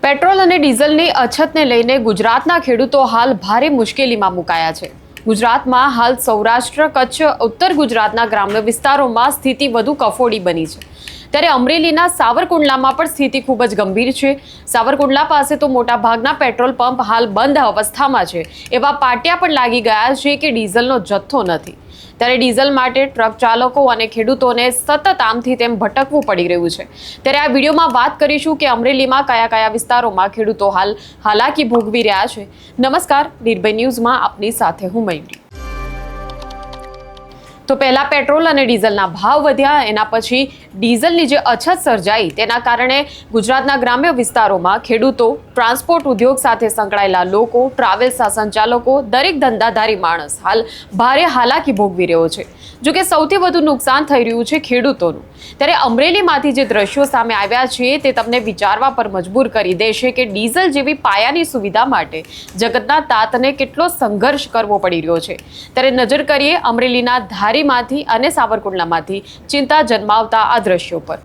Petrol અને ડીઝલની અછતને લઈને ગુજરાતના ખેડૂતો હાલ ભારે મુશ્કેલીમાં મુકાયા છે। ગુજરાતમાં હાલ સૌરાષ્ટ્ર, કચ્છ, ઉત્તર ગુજરાતના ગ્રામ્ય વિસ્તારોમાં સ્થિતિ વધુ કફોડી બની છે, ત્યારે અમરેલીના સાવરકુંડલામાં પણ સ્થિતિ ખૂબ જ ગંભીર છે। સાવરકુંડલા પાસે તો મોટાભાગના પેટ્રોલ પંપ હાલ બંધ અવસ્થામાં છે, એવા પાટિયા પણ લાગી ગયા છે કે ડીઝલનો જથ્થો નથી, ત્યારે ડીઝલ માટે ટ્રક ચાલકો અને ખેડૂતોને સતત આમથી તેમ ભટકવું પડી રહ્યું છે। ત્યારે આ વિડીયોમાં વાત કરીશું કે અમરેલીમાં કયા કયા વિસ્તારોમાં ખેડૂતો હાલ હાલાકી ભોગવી રહ્યા છે। નમસ્કાર, નિર્ભય ન્યૂઝમાં આપની સાથે હું મયુરી। તો પહેલા પેટ્રોલ અને ડીઝલના ભાવ વધ્યા, એના પછી ડીઝલની જે અછત સર્જાઈ તેના કારણે ગુજરાતના ગ્રામ્ય વિસ્તારોમાં ખેડૂતો, ટ્રાન્સપોર્ટ ઉદ્યોગ સાથે સંકળાયેલા લોકો, ટ્રાવેલ્સના સંચાલકો, દરેક ધંધાધારી માણસ હાલ ભારે હાલાકી ભોગવી રહ્યો છે। જો કે સૌથી વધુ નુકસાન થઈ રહ્યું છે ખેડૂતોનું। ત્યારે અમરેલીમાંથી જે દ્રશ્યો સામે આવ્યા છે તે તમને વિચારવા પર મજબૂર કરી દેશે કે ડીઝલ જેવી પાયાની સુવિધા માટે જગતના તાતને કેટલો સંઘર્ષ કરવો પડી રહ્યો છે। ત્યારે નજર કરીએ અમરેલીના ધારીમાંથી અને સાવરકુંડલામાંથી ચિંતા જન્માવતા આ દ્રશ્યો પર।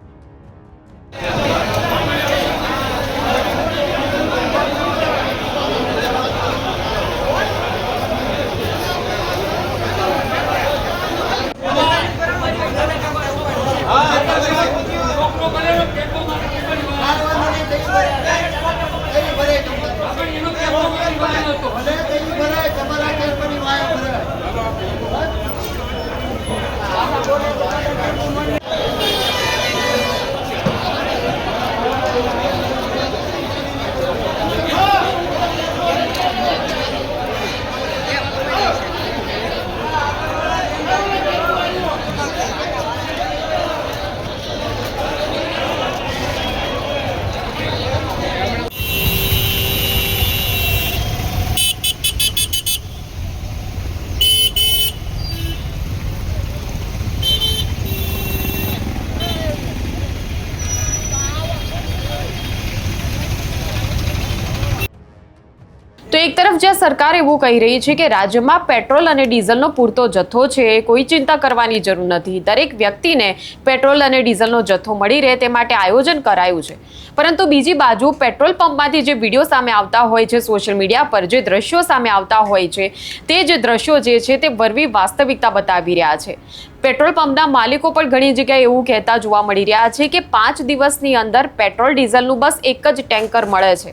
તો એક તરફ જ્યાં સરકાર એવું કહી રહી છે કે રાજ્યમાં પેટ્રોલ અને ડીઝલનો પૂરતો જથ્થો છે, કોઈ ચિંતા કરવાની જરૂર નથી, દરેક વ્યક્તિને પેટ્રોલ અને ડીઝલનો જથ્થો મળી રહે તે માટે આયોજન કરાયું છે, પરંતુ બીજી બાજુ પેટ્રોલ પંપમાંથી જે વિડીયો સામે આવતા હોય છે, સોશિયલ મીડિયા પર જે દ્રશ્યો સામે આવતા હોય છે, તે જે દ્રશ્યો જે છે તે વરવી વાસ્તવિકતા બતાવી રહ્યા છે। પેટ્રોલ પંપના માલિકો પણ ઘણી જગ્યાએ એવું કહેતા જોવા મળી રહ્યા છે કે 5 દિવસની અંદર પેટ્રોલ ડીઝલનું બસ એક જ ટેન્કર મળે છે,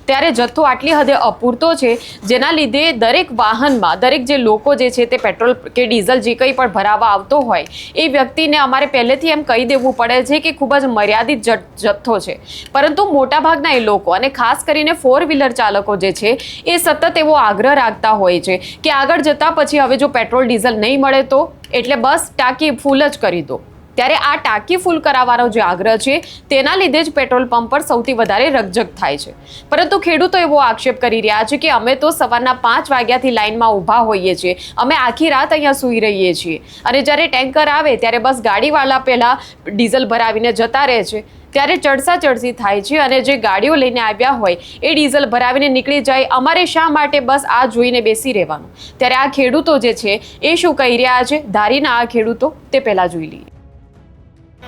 ત્યારે જથ્થો આટલી હદે અપૂરતો છે, જેના લીધે દરેક વાહનમાં દરેક જે લોકો જે છે તે પેટ્રોલ કે ડીઝલ જે કંઈ પણ ભરાવા આવતો હોય એ વ્યક્તિને અમારે પહેલેથી એમ કહી દેવું પડે છે કે ખૂબ જ મર્યાદિત જથ્થો છે, પરંતુ મોટાભાગના એ લોકો અને ખાસ કરીને 4 વ્હીલર ચાલકો જે છે એ સતત એવો આગ્રહ રાખતા હોય છે કે આગળ જતાં પછી હવે જો પેટ્રોલ ડીઝલ નહીં મળે તો એટલે બસ ટાંકી ફૂલ જ કરી દો। ત્યારે આ ટાંકી ફૂલ કરાવવાનો જે આગ્રહ છે તેના લીધે જ પેટ્રોલ પંપ પર સૌથી વધારે રકઝક થાય છે, પરંતુ ખેડૂતો એવો આક્ષેપ કરી રહ્યા છે કે અમે તો સવારના 5 વાગ્યાથી લાઇનમાં ઊભા હોઈએ છીએ, અમે આખી રાત અહીંયા સૂઈ રહીએ છીએ, અને જ્યારે ટેન્કર આવે ત્યારે બસ ગાડીવાળા પહેલાં ડીઝલ ભરાવીને જતા રહે છે, ત્યારે ચડસી થાય છે, અને જે ગાડીઓ લઈને આવ્યા હોય એ ડીઝલ ભરાવીને નીકળી જાય, અમારે શા માટે બસ આ જોઈને બેસી રહેવાનું। ત્યારે આ ખેડૂતો જે છે એ શું કહી રહ્યા છે, ધારીના આ ખેડૂતો તે પહેલા જોઈ લઈએ।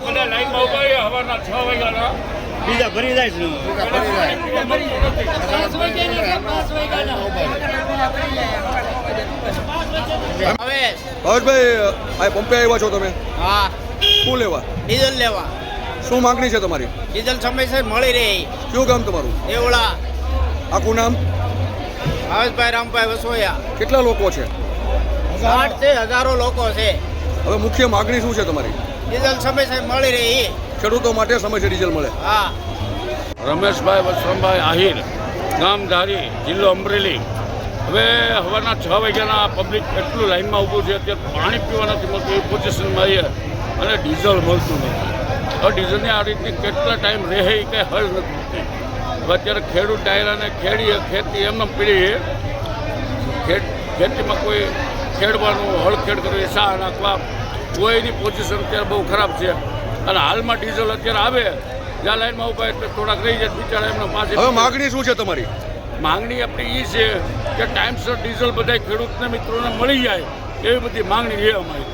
ભાઈ પંપે આવ્યા છો તમે? હા, શું લેવા? ડીઝલ લેવા। શું માંગણી છે તમારી? ડીઝલ સમયસર મળી રહે। કયું ગામ તમારું? એવડા। આખું નામ? ભાવેશભાઈ રામભાઈ વસોયા। કેટલા લોકો છે? 8 છે, હજારો લોકો છે। હવે મુખ્ય માંગણી શું છે તમારી? ડીઝલ સમયસર મળી રહે, ખેડૂતો માટે સમયસર ડીઝલ મળે। હા। રમેશભાઈ વસરામભાઈ આહિર, ગામ ધારી, જિલ્લો અમરેલી। હવે સવારના 6 વાગ્યાના પબ્લિક એટલું લાઇનમાં ઊભું છે, અત્યારે પાણી પીવા નથી મળતું એ પોઝિશનમાં આવીએ, અને ડીઝલ મળતું નથી। હવે ડીઝલની આ રીતની કેટલા ટાઈમ રહે એ કંઈ હલ નથી। હવે અત્યારે ખેડૂત ડાયરાને ખેતી એમને પીડી, ખેતીમાં કોઈ ખેડવાનું હળખેડ કરવી, સા નાખવા, કોઈની પોઝિશન અત્યારે બહુ ખરાબ છે, અને હાલમાં ડીઝલ અત્યારે આવે જ્યાં લાઈનમાં ઉભા એટલે થોડાક રહી જાય બિચારા એમને પાસે। હવે માગણી શું છે તમારી? માંગણી આપણી એ છે કે ટાઈમસર ડીઝલ બધા ખેડૂતને મિત્રોને મળી જાય, એવી બધી માંગણી છે અમારી।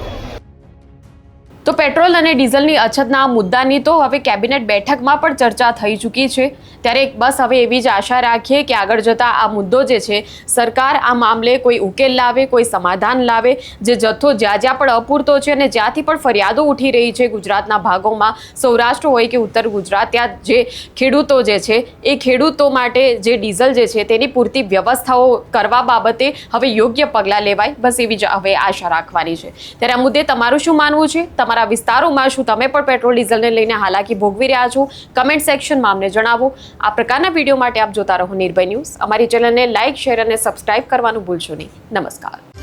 તો પેટ્રોલ અને ડીઝલની અછતના આ મુદ્દાની તો હવે કેબિનેટ બેઠકમાં પણ ચર્ચા થઈ ચૂકી છે. ત્યારે બસ હવે એવી જ આશા રાખીએ કે આગળ જતા આ મુદ્દો જે છે સરકાર આ મામલે કોઈ ઉકેલ લાવે, કોઈ સમાધાન લાવે. જે જથ્થો જ્યાં જ્યાં પણ અપૂરતો છે અને જ્યાંથી પણ ફરિયાદો ઉઠી રહી છે ગુજરાતના ભાગોમાં, સૌરાષ્ટ્ર હોય કે ઉત્તર ગુજરાત, ત્યાં જે ખેડૂતો જે છે એ ખેડૂતો માટે જે ડીઝલ જે છે તેની પૂરતી વ્યવસ્થાઓ કરવા બાબતે હવે યોગ્ય પગલાં લેવાય, બસ એવી જ હવે આશા રાખવાની છે. ત્યારે આ મુદ્દે તમારું શું માનવું છે? તમારા વિસ્તારોમાં શું તમે પણ પેટ્રોલ ડીઝલને લઈને હાલાકી ભોગવી રહ્યા છો? કમેન્ટ સેક્શનમાં અમને જણાવો. આ પ્રકારના વિડીયો માટે આપ જોતા રહો નિર્ભય ન્યૂઝ. અમારી ચેનલને લાઇક, શેર અને સબસ્ક્રાઇબ કરવાનું ભૂલશો નહીં. નમસ્કાર.